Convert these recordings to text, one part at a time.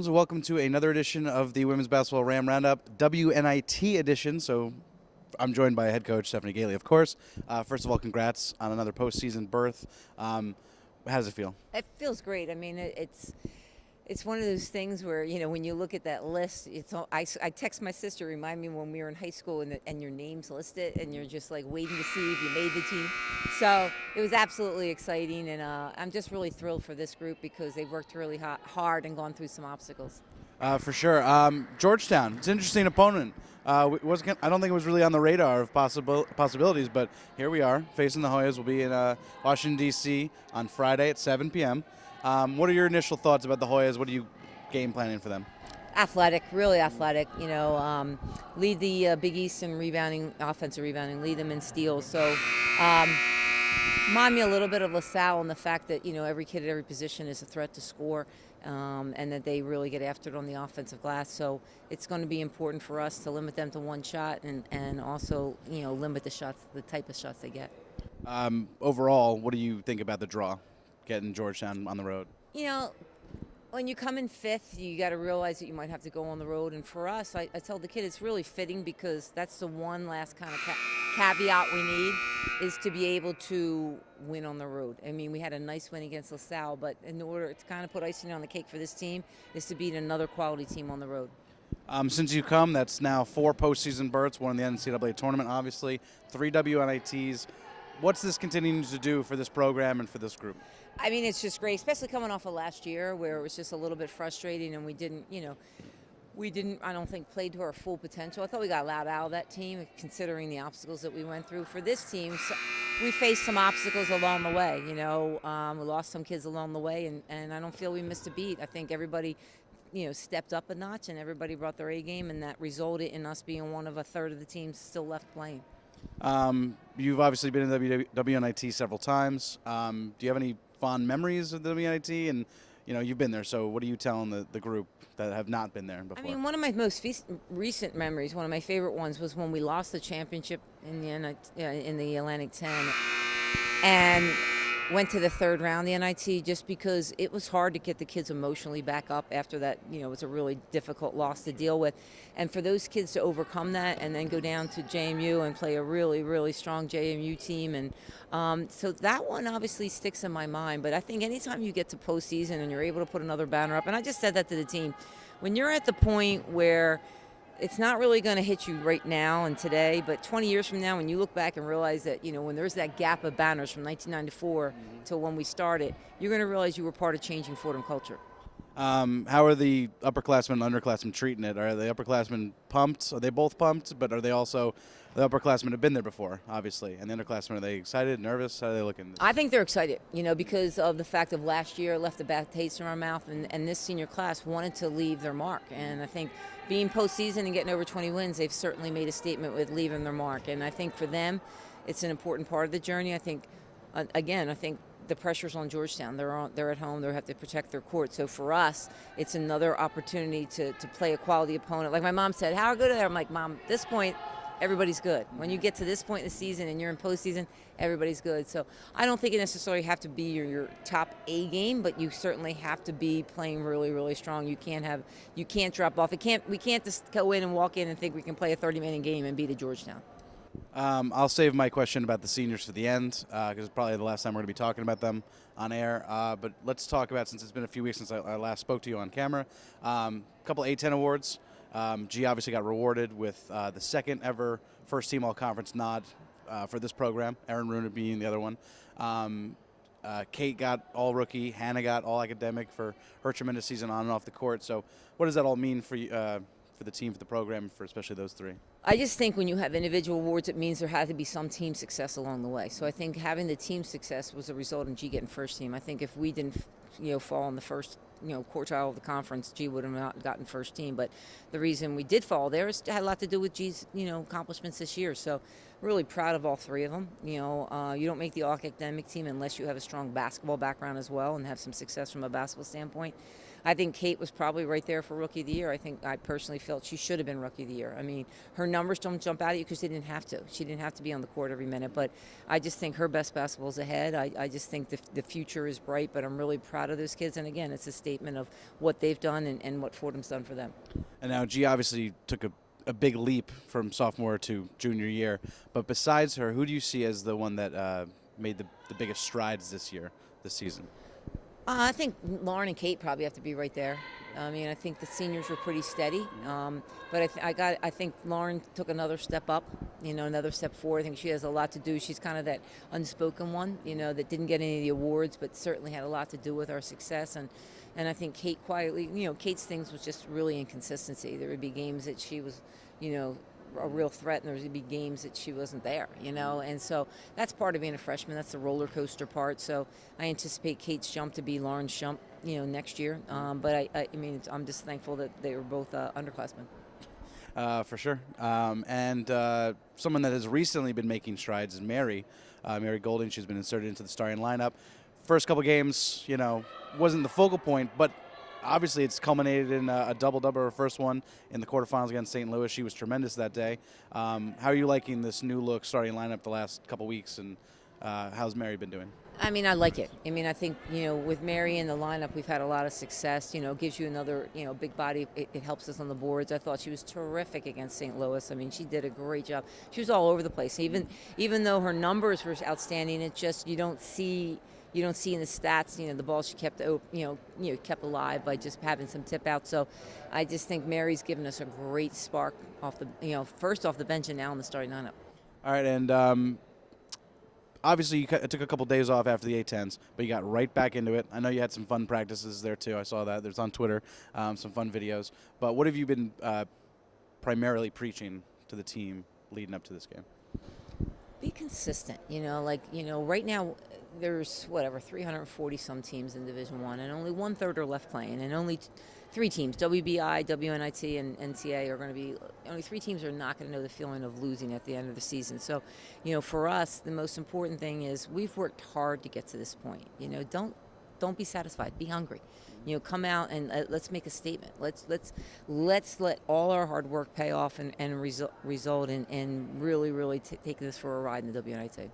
Rams. Welcome to another edition of the Women's Basketball Roundup, WNIT edition. So I'm joined by head coach Stephanie Gaitley, of course. First of all, congrats on another postseason berth. How does it feel? It feels great. I mean, it's one of those things where, you know, when you look at that list, it's all, I text my sister, remind me when we were in high school and your name's listed and you're just like waiting to see if you made the team. So it was absolutely exciting, and I'm just really thrilled for this group because they've worked really hard and gone through some obstacles. For sure. Georgetown, it's an interesting opponent. I don't think it was really on the radar of possibilities, but here we are facing the Hoyas. We'll be in Washington, D.C. on Friday at 7 p.m. What are your initial thoughts about the Hoyas? What are you game planning for them? Athletic, really athletic. You know, lead the Big East in rebounding, offensive rebounding, lead them in steals. So remind me a little bit of LaSalle in the fact that, you know, every kid at every position is a threat to score, and that they really get after it on the offensive glass. So it's going to be important for us to limit them to one shot and also, you know, limit the type of shots they get. Overall, what do you think about the draw, getting Georgetown on the road? You know, when you come in fifth, you got to realize that you might have to go on the road. And for us, I tell the kid it's really fitting because that's the one last kind of caveat we need is to be able to win on the road. I mean, we had a nice win against LaSalle, but in order to kind of put icing on the cake for this team is to beat another quality team on the road. Since you come, that's now 4 postseason berths, 1 in the NCAA tournament, obviously, 3 WNITs. What's this continuing to do for this program and for this group? I mean, it's just great, especially coming off of last year where it was just a little bit frustrating and we didn't, I don't think, played to our full potential. I thought we got loud out of that team, considering the obstacles that we went through. For this team, we faced some obstacles along the way. You know, we lost some kids along the way, and I don't feel we missed a beat. I think everybody, stepped up a notch and everybody brought their A game, and that resulted in us being one of a third of the teams still left playing. You've obviously been in WNIT several times. Do you have any fond memories of the WNIT? And you've been there, so what are you telling the group that have not been there before? I mean, one of my most recent memories, one of my favorite ones, was when we lost the championship in the Atlantic 10 and went to the third round of the NIT, just because it was hard to get the kids emotionally back up after that. It was a really difficult loss to deal with. And for those kids to overcome that and then go down to JMU and play a really, really strong JMU team. And so that one obviously sticks in my mind. But I think anytime you get to postseason and you're able to put another banner up, and I just said that to the team, when you're at the point where it's not really going to hit you right now and today, but 20 years from now, when you look back and realize that, when there's that gap of banners from 1994 till when we started, you're going to realize you were part of changing Fordham culture. How are the upperclassmen and underclassmen treating it? Are the upperclassmen pumped? Are they both pumped? But are they also, the upperclassmen have been there before, obviously, and the underclassmen, are they excited, nervous? How are they looking? I think they're excited, because of the fact of last year left a bad taste in our mouth, and this senior class wanted to leave their mark. And I think being postseason and getting over 20 wins, they've certainly made a statement with leaving their mark. And I think for them, it's an important part of the journey. I think, again, the pressure's on Georgetown. They're at home. They have to protect their court. So for us, it's another opportunity to play a quality opponent. Like my mom said, how good are they? I'm like, Mom, at this point, everybody's good. When you get to this point in the season and you're in postseason, everybody's good. So I don't think it necessarily have to be your top A game, but you certainly have to be playing really, really strong. You can't drop off. We can't just go in and walk in and think we can play a 30-minute game and beat a Georgetown. I'll save my question about the seniors for the end because it's probably the last time we're going to be talking about them on air. But let's talk about, since it's been a few weeks since I last spoke to you on camera, a couple A10 awards. G obviously got rewarded with the second ever first team all-conference nod for this program, Aaron Rooney being the other one. Kate got all-rookie, Hannah got all-academic for her tremendous season on and off the court. So what does that all mean for you, for the team, for the program, for especially those three? I just think when you have individual awards, it means there had to be some team success along the way. So I think having the team success was a result in G getting first team. I think if we didn't, fall in the first, quartile of the conference, G would have not gotten first team. But the reason we did fall there had a lot to do with G's, accomplishments this year. So really proud of all three of them. You don't make the all-academic team unless you have a strong basketball background as well and have some success from a basketball standpoint. I think Kate was probably right there for Rookie of the Year. I personally felt she should have been Rookie of the Year. I mean, her numbers don't jump out at you because they didn't have to. She didn't have to be on the court every minute. But I just think her best basketball is ahead. I just think the future is bright, but I'm really proud of those kids. And again, it's a statement of what they've done and what Fordham's done for them. And now G obviously took a big leap from sophomore to junior year. But besides her, who do you see as the one that made the biggest strides this season? I think Lauren and Kate probably have to be right there. I mean, I think the seniors were pretty steady, but I think Lauren took another step up, another step forward. I think she has a lot to do. She's kind of that unspoken one, that didn't get any of the awards, but certainly had a lot to do with our success. And I think Kate quietly, Kate's things was just really inconsistency. There would be games that she was, a real threat, and there would be games that she wasn't there, and so that's part of being a freshman. That's the roller coaster part. So I anticipate Kate's jump to be Lauren's jump, next year. But I mean, I'm just thankful that they were both underclassmen. For sure. And someone that has recently been making strides is Mary Golding. She's been inserted into the starting lineup. First couple games, wasn't the focal point, but obviously it's culminated in a double-double, her first one in the quarterfinals against St. Louis. She was tremendous that day. How are you liking this new look starting lineup the last couple weeks, and how's Mary been doing? I mean, I like it. I mean, I think, with Mary in the lineup, we've had a lot of success. Gives you another, big body. It helps us on the boards. I thought she was terrific against St. Louis. I mean, she did a great job. She was all over the place. Even though her numbers were outstanding, it's just you don't see in the stats, the ball she kept, kept alive by just having some tip out. So I just think Mary's given us a great spark off the, first off the bench and now in the starting lineup. All right, and obviously you took a couple days off after the A10s, but you got right back into it. I know you had some fun practices there too. I saw that. There's on Twitter some fun videos. But what have you been primarily preaching to the team leading up to this game? Be consistent. Right now there's 340 some teams in Division I, and only 1/3 are left playing, and only 3 teams, WBI, WNIT, and NCA, are going to be, only 3 teams are not going to know the feeling of losing at the end of the season. So, for us, the most important thing is we've worked hard to get to this point. Don't be satisfied. Be hungry. Come out and let's make a statement. Let's let all our hard work pay off and result in really taking this for a ride in the WNIT.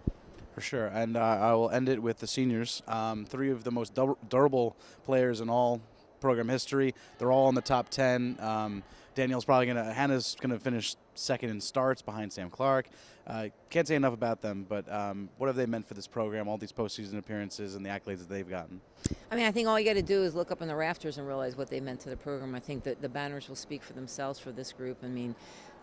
For sure, and I will end it with the seniors. 3 of the most durable players in all program history. They're all in the top 10. Hannah's gonna finish second in starts behind Sam Clark. Can't say enough about them, but what have they meant for this program, all these postseason appearances and the accolades that they've gotten? I mean, I think all you got to do is look up in the rafters and realize what they meant to the program. I think that the banners will speak for themselves for this group. I mean,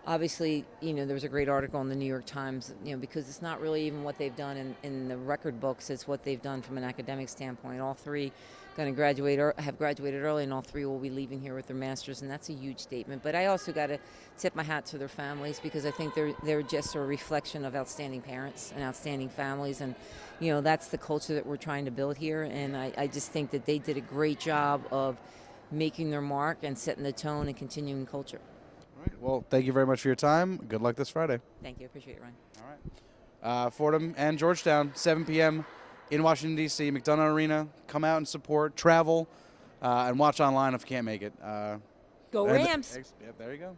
obviously, there was a great article in the New York Times, because it's not really even what they've done in the record books. It's what they've done from an academic standpoint. All 3 going to graduate or have graduated early, and all 3 will be leaving here with their masters, and that's a huge statement. But I also got to tip my hat to their families, because I think they're just a reflection of outstanding parents and outstanding families, and that's the culture that we're trying to build here. And I just think that they did a great job of making their mark and setting the tone and continuing culture. All right. Well, thank you very much for your time. Good luck this Friday. Thank you. Appreciate it, Ryan. All right. Fordham and Georgetown, 7 p.m. in Washington, D.C., McDonough Arena. Come out and support, travel, and watch online if you can't make it. Go Rams! Yep, there you go.